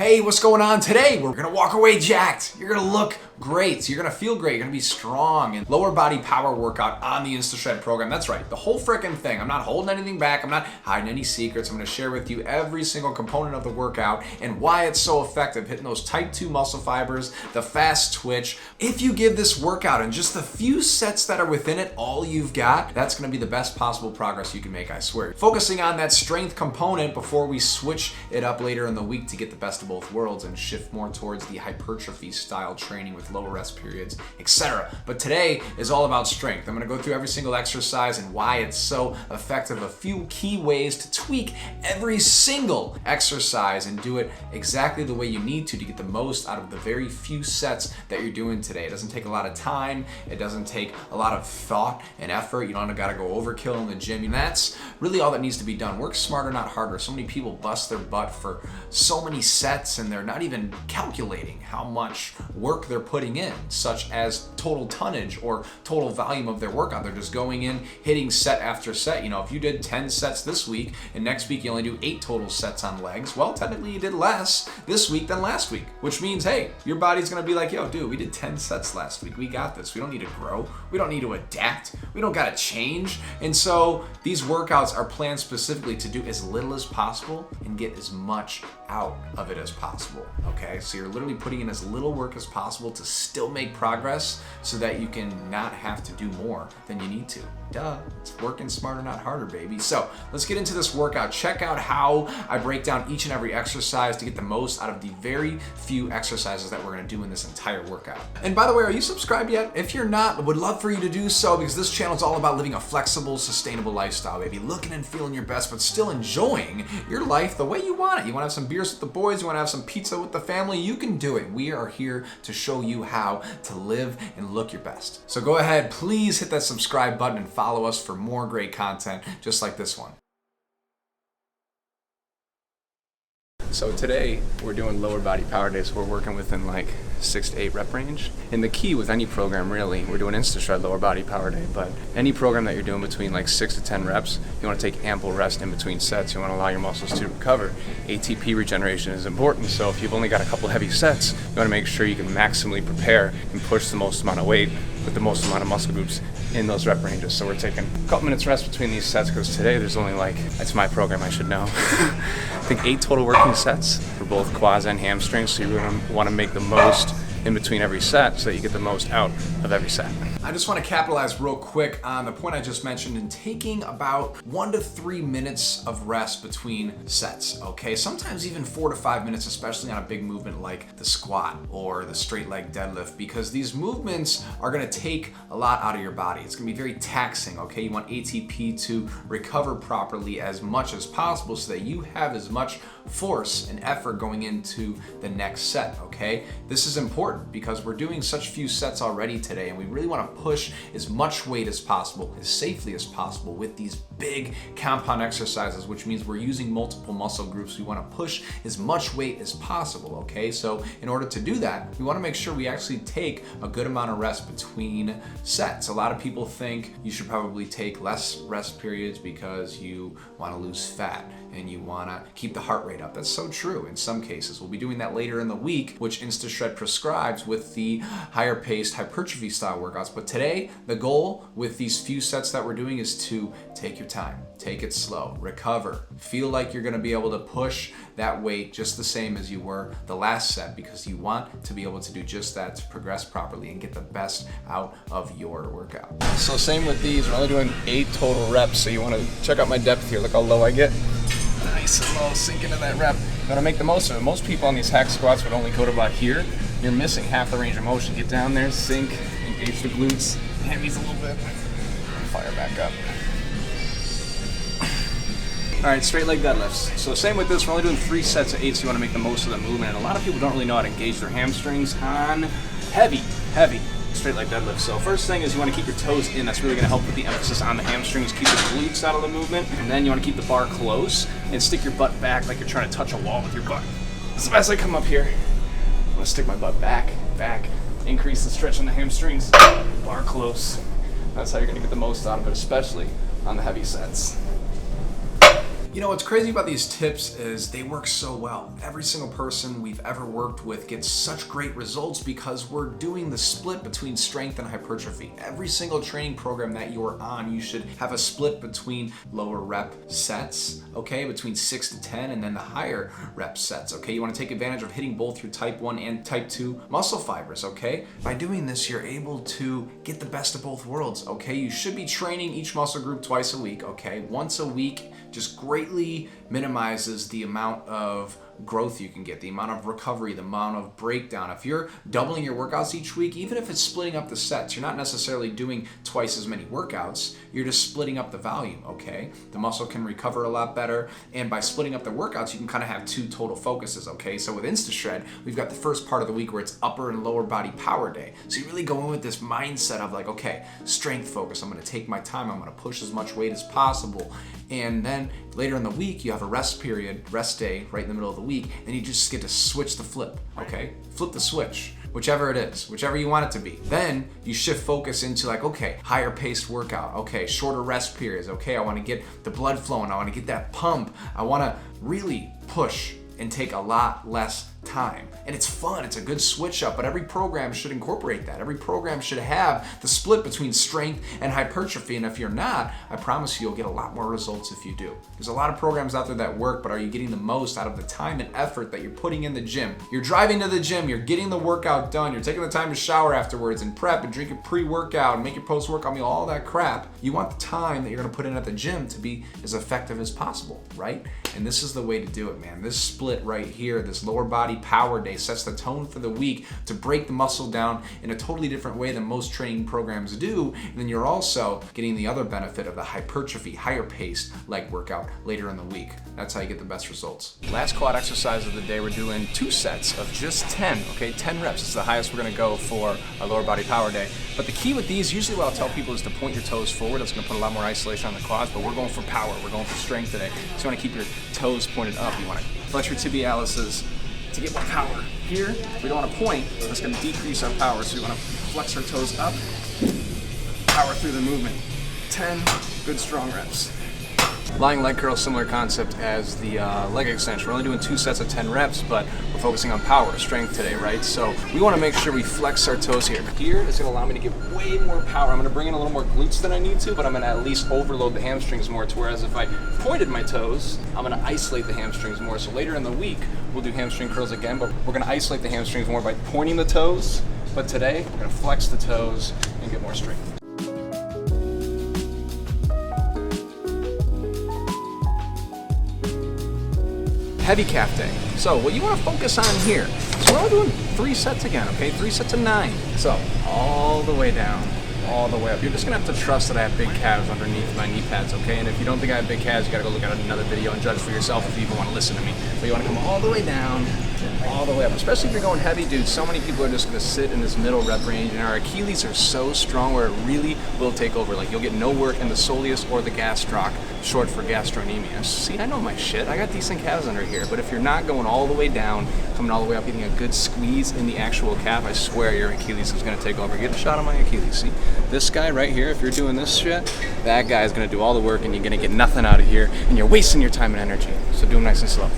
Hey, what's going on today? We're gonna walk away jacked. You're gonna look great. So you're gonna feel great. You're gonna be strong. And lower body power workout on the InstaShred program. That's right, the whole frickin' thing. I'm not holding anything back. I'm not hiding any secrets. I'm gonna share with you every single component of the workout and why it's so effective, hitting those type 2 muscle fibers, the fast twitch. If you give this workout and just the few sets that are within it, all you've got, that's gonna be the best possible progress you can make, I swear. Focusing on that strength component before we switch it up later in the week to get the best of both worlds and shift more towards the hypertrophy style training with lower rest periods, etc. But today is all about strength. I'm gonna go through every single exercise and why it's so effective, a few key ways to tweak every single exercise and do it exactly the way you need to get the most out of the very few sets that you're doing today. It doesn't take a lot of time. It doesn't take a lot of thought and effort. You don't gotta go overkill in the gym. And that's really all that needs to be done. Work smarter, not harder. So many people bust their butt for so many sets and they're not even calculating how much work they're putting in, such as total tonnage or total volume of their workout. They're just going in, hitting set after set. You know, if you did 10 sets this week and next week you only do 8 total sets on legs, well, technically you did less this week than last week, which means, hey, your body's gonna be like, yo, dude, we did 10 sets last week. We got this. We don't need to grow. We don't need to adapt. We don't gotta change. And so these workouts are planned specifically to do as little as possible and get as much out of it as possible, okay? So you're literally putting in as little work as possible to still make progress so that you can not have to do more than you need to. Duh, it's working smarter, not harder, baby. So let's get into this workout. Check out how I break down each and every exercise to get the most out of the very few exercises that we're gonna do in this entire workout. And by the way, are you subscribed yet? If you're not, I would love for you to do so because this channel is all about living a flexible, sustainable lifestyle, baby. Looking and feeling your best, but still enjoying your life the way you want it. You wanna have some beers with the boys, you wanna have some pizza with the family, you can do it. We are here to show you how to live and look your best. So go ahead, please hit that subscribe button and follow us for more great content just like this one. So today we're doing lower body power day, so we're working within like 6 to 8 rep range. And the key with any program, really, we're doing InstaShred lower body power day, but any program that you're doing between like 6 to 10 reps, you want to take ample rest in between sets. You want to allow your muscles to recover. ATP regeneration is important, so if you've only got a couple heavy sets, you want to make sure you can maximally prepare and push the most amount of weight with the most amount of muscle groups in those rep ranges. So we're taking a couple minutes rest between these sets because today there's only like, it's my program, I should know. I think 8 total working sets for both quads and hamstrings, so you really want to make the most in between every set so that you get the most out of every set. I just want to capitalize real quick on the point I just mentioned in taking about 1 to 3 minutes of rest between sets, okay? Sometimes even 4 to 5 minutes, especially on a big movement like the squat or the straight leg deadlift, because these movements are gonna take a lot out of your body. It's gonna be very taxing, okay? You want ATP to recover properly as much as possible so that you have as much force and effort going into the next set, okay? This is important because we're doing such few sets already today and we really want to push as much weight as possible, as safely as possible with these big compound exercises, which means we're using multiple muscle groups. We want to push as much weight as possible, okay? So in order to do that, we want to make sure we actually take a good amount of rest between sets. A lot of people think you should probably take less rest periods because you want to lose fat and you want to keep the heart rate up. That's so true in some cases. We'll be doing that later in the week, which InstaShred prescribes with the higher paced hypertrophy style workouts. But today, the goal with these few sets that we're doing is to take your time, take it slow, recover, feel like you're gonna be able to push that weight just the same as you were the last set because you want to be able to do just that to progress properly and get the best out of your workout. So same with these, we're only doing 8 total reps, so you wanna check out my depth here, look how low I get. Nice and low, sink into that rep. You wanna make the most of it. Most people on these hack squats would only go to about here. You're missing half the range of motion. Get down there, sink, engage the glutes, hammies a little bit, fire back up. All right, straight leg deadlifts. So same with this, we're only doing 3 sets of 8, so you wanna make the most of the movement. And a lot of people don't really know how to engage their hamstrings on heavy straight leg deadlifts. So first thing is you want to keep your toes in. That's really going to help with the emphasis on the hamstrings, keep the glutes out of the movement. And then you want to keep the bar close and stick your butt back like you're trying to touch a wall with your butt. So as I come up here, I'm going to stick my butt back, increase the stretch on the hamstrings, bar close. That's how you're going to get the most out of it, especially on the heavy sets. You know, what's crazy about these tips is they work so well. Every single person we've ever worked with gets such great results because we're doing the split between strength and hypertrophy. Every single training program that you're on, you should have a split between lower rep sets, okay, between 6 to 10, and then the higher rep sets, okay? You want to take advantage of hitting both your type 1 and type 2 muscle fibers, okay? By doing this, you're able to get the best of both worlds, okay? You should be training each muscle group twice a week, okay? Once a week just greatly minimizes the amount of growth you can get, the amount of recovery, the amount of breakdown. If you're doubling your workouts each week, even if it's splitting up the sets, you're not necessarily doing twice as many workouts, you're just splitting up the volume, okay? The muscle can recover a lot better, and by splitting up the workouts, you can kind of have two total focuses, okay? So with InstaShred, we've got the first part of the week where it's upper and lower body power day. So you really go in with this mindset of like, okay, strength focus, I'm gonna take my time, I'm gonna push as much weight as possible. And then later in the week, you have a rest period, rest day, right in the middle of the week, and you just get to switch the flip, okay? Flip the switch, whichever it is, whichever you want it to be. Then you shift focus into like, okay, higher paced workout, okay, shorter rest periods, okay, I wanna get the blood flowing, I wanna get that pump, I wanna really push and take a lot less time. And it's fun, it's a good switch up, but every program should incorporate that. Every program should have the split between strength and hypertrophy, and if you're not, I promise you, you'll get a lot more results if you do. There's a lot of programs out there that work, but are you getting the most out of the time and effort that you're putting in the gym? You're driving to the gym, you're getting the workout done, you're taking the time to shower afterwards and prep and drink a pre-workout and make your post-workout meal, all that crap. You want the time that you're gonna put in at the gym to be as effective as possible, right? And this is the way to do it, man. This split right here, this lower body power day, sets the tone for the week to break the muscle down in a totally different way than most training programs do. And then you're also getting the other benefit of the hypertrophy, higher paced leg workout later in the week. That's how you get the best results. Last quad exercise of the day, we're doing 2 sets of just 10, okay? 10 reps. It's the highest we're gonna go for a lower body power day. But the key with these, usually what I'll tell people is to point your toes forward. That's gonna put a lot more isolation on the quads, but we're going for power. We're going for strength today. So you wanna keep your toes pointed up. You wanna flex your tibialises to get more power. Here, we don't want to point, that's going to decrease our power, so we want to flex our toes up, power through the movement. 10 good strong reps. Lying leg curl, similar concept as the leg extension. We're only doing 2 sets of 10 reps, but we're focusing on power, strength today, right? So we want to make sure we flex our toes here. Here is going to allow me to get way more power. I'm going to bring in a little more glutes than I need to, but I'm going to at least overload the hamstrings more, to whereas if I pointed my toes, I'm going to isolate the hamstrings more. So later in the week, we'll do hamstring curls again, but we're going to isolate the hamstrings more by pointing the toes. But today, we're going to flex the toes and get more strength. Heavy calf day. So what you want to focus on here, so we're only doing 3 sets again, okay? 3 sets of 9. So all the way down, all the way up. You're just gonna have to trust that I have big calves underneath my knee pads, okay? And if you don't think I have big calves, you gotta go look at another video and judge for yourself if you even want to listen to me. But you want to come all the way down, all the way up. Especially if you're going heavy, dude. So many people are just gonna sit in this middle rep range, and our Achilles are so strong where it really will take over. Like you'll get no work in the soleus or the gastroc, short for gastrocnemius. See, I know my shit. I got decent calves under here. But if you're not going all the way down, coming all the way up, getting a good squeeze in the actual calf, I swear your Achilles is gonna take over. Get a shot on my Achilles. See, this guy right here, if you're doing this shit, that guy is gonna do all the work and you're gonna get nothing out of here and you're wasting your time and energy. So do them nice and slow.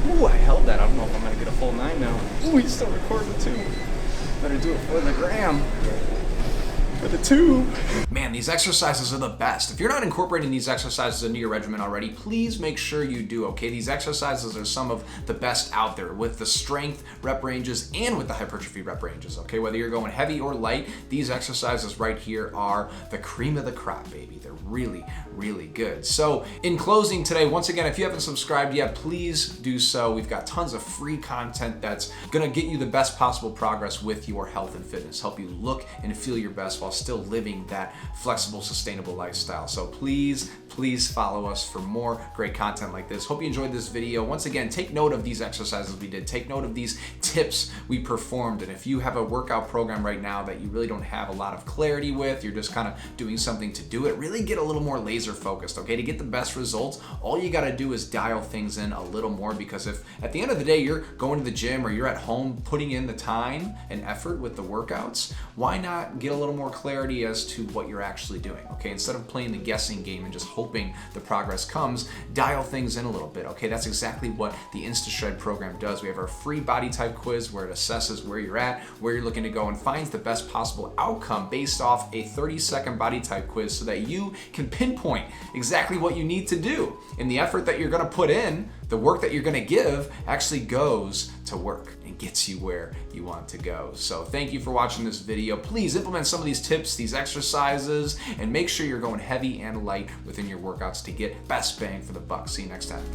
Ooh, I held that. I don't know if I'm gonna get a full 9 now. Ooh, he's still recording too. Better do it for the gram. For the tube. Man, these exercises are the best. If you're not incorporating these exercises into your regimen already, please make sure you do, okay? These exercises are some of the best out there with the strength rep ranges and with the hypertrophy rep ranges, okay? Whether you're going heavy or light, these exercises right here are the cream of the crop, baby. They're really, really good. So in closing today, once again, if you haven't subscribed yet, please do so. We've got tons of free content that's gonna get you the best possible progress with your health and fitness, help you look and feel your best while still living that flexible, sustainable lifestyle. So please follow us for more great content like this. Hope you enjoyed this video. Once again, take note of these exercises we did. Take note of these tips we performed. And if you have a workout program right now that you really don't have a lot of clarity with, you're just kind of doing something to do it, really get a little more laser focused, okay? To get the best results, all you gotta do is dial things in a little more, because if at the end of the day, you're going to the gym or you're at home putting in the time and effort with the workouts, why not get a little more clarity clarity as to what you're actually doing, okay? Instead of playing the guessing game and just hoping the progress comes, dial things in a little bit, okay? That's exactly what the InstaShred program does. We have our free body type quiz where it assesses where you're at, where you're looking to go, and finds the best possible outcome based off a 30-second body type quiz so that you can pinpoint exactly what you need to do. And the effort that you're gonna put in, the work that you're gonna give, actually goes to work and gets you where you want to go. So thank you for watching this video. Please implement some of these tips, these exercises, and make sure you're going heavy and light within your workouts to get best bang for the buck. See you next time.